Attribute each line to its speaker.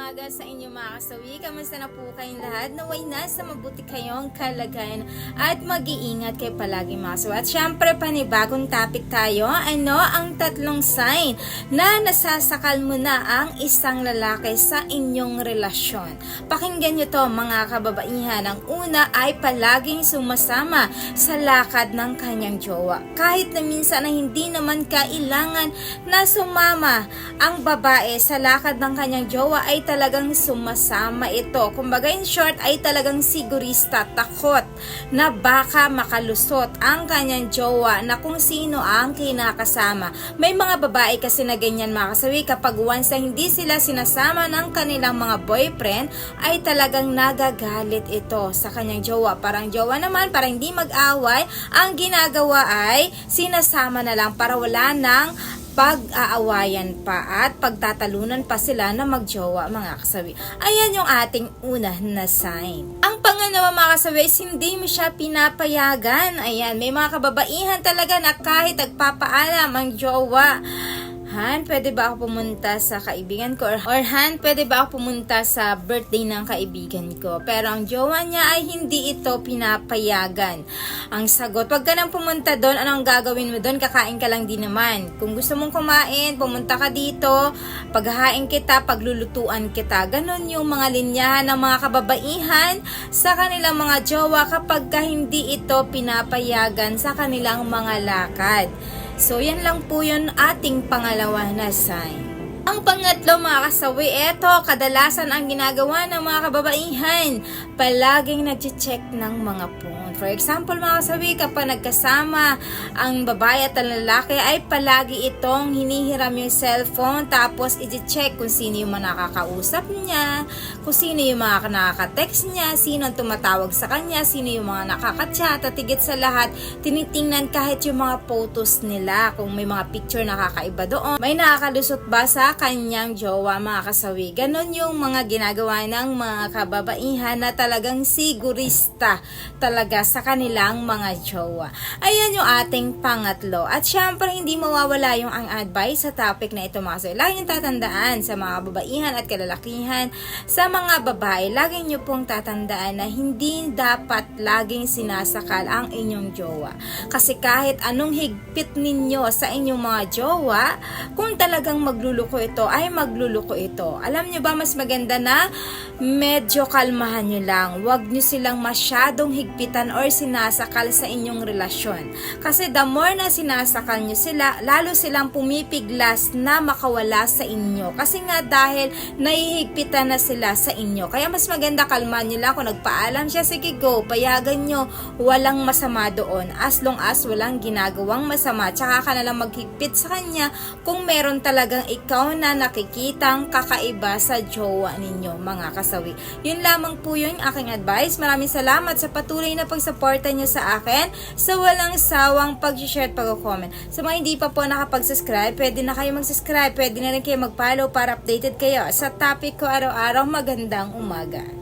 Speaker 1: umaga sa inyo mga kasawi. Kamusta na po kayong lahat? Naway nasa mabuti kayong kalagayan at mag-iingat kayo palagi mga kasawi. At syempre panibagong topic tayo. Ano ang tatlong sign na nasasakal mo na ang isang lalaki sa inyong relasyon? Pakinggan nyo to mga kababaihan. Ang una ay palaging sumasama sa lakad ng kanyang jowa. Kahit na minsan na hindi naman kailangan na sumama ang babae sa lakad ng kanyang jowa ay talagang sumasama ito. Kumbaga in short ay talagang sigurista, takot na baka makalusot ang kanyang jowa na kung sino ang kinakasama. May mga babae kasi na ganyan mga kasawi, kapag once na hindi sila sinasama ng kanilang mga boyfriend ay talagang nagagalit ito sa kanyang jowa. Parang jowa naman, para hindi mag-away, ang ginagawa ay sinasama na lang para wala ng pag-aawayan pa at pagtatalunan pa sila na magjowa mga kasawi. Ayan yung ating una na sign. Ang pangalawa mga kasawi is hindi mo siya pinapayagan. Ayan, may mga kababaihan talaga na kahit nagpapaalam ang jowa, Han, pwede ba ako pumunta sa kaibigan ko? Or Han, pwede ba ako pumunta sa birthday ng kaibigan ko? Pero ang jowa niya ay hindi ito pinapayagan. Ang sagot, wag ka nang pumunta doon. Anong gagawin mo doon? Kakain ka lang din naman. Kung gusto mong kumain, pumunta ka dito. Paghahain kita, paglulutuan kita. Ganon yung mga linyahan ng mga kababaihan sa kanilang mga jowa kapag hindi ito pinapayagan sa kanilang mga lakad. So, yan lang po yun ating pangalawa na sign. Ang pangatlo mga kasawi, eto, kadalasan ang ginagawa ng mga kababaihan, palaging nag-check ng mga phone. For example mga kasawi, kapag nagkasama ang babae at ang lalaki ay palagi itong hinihiram yung cellphone tapos i-check kung sino yung mga nakakausap niya, kung sino yung mga nakaka-text niya, sino ang tumatawag sa kanya, sino yung mga nakaka-chat, at higit sa lahat, tinitingnan kahit yung mga photos nila, kung may mga picture na kakaiba doon, may nakakalusot ba sa kanyang jowa mga kasawi. Ganon yung mga ginagawa ng mga kababaihan na talagang sigurista talaga sa kanilang mga jowa. Ayan yung ating pangatlo. At syempre hindi mawawala yung ang advice sa topic na ito mga kasawi. Lagi nyo tatandaan sa mga babaihan at kalalakihan, sa mga babae, lagi nyo pong tatandaan na hindi dapat laging sinasakal ang inyong jowa. Kasi kahit anong higpit ninyo sa inyong mga jowa, kung talagang magluluko ito, ay magluluko ito. Alam nyo ba, mas maganda na medyo kalmahan nyo lang. Huwag nyo silang masyadong higpitan or sinasakal sa inyong relasyon. Kasi the more na sinasakal nyo sila, lalo silang pumipiglas na makawala sa inyo. Kasi nga dahil nahihigpitan na sila sa inyo. Kaya mas maganda kalmahan nyo lang. Kung nagpaalam siya, sige go, payagan nyo. Walang masama doon. As long as walang ginagawang masama. Tsaka ka na lang maghigpit sa kanya kung meron talagang ikaw na nakikitang kakaiba sa jowa ninyo mga kasawi. Yun lamang po yung aking advice. Maraming salamat sa patuloy na pagsuporta nyo sa akin, sa walang sawang pag-share at pag-comment. Sa mga hindi pa po nakapag-subscribe, pwede na kayo mag-subscribe, pwede na rin kayo mag-follow para updated kayo sa topic ko araw-araw. Magandang umaga.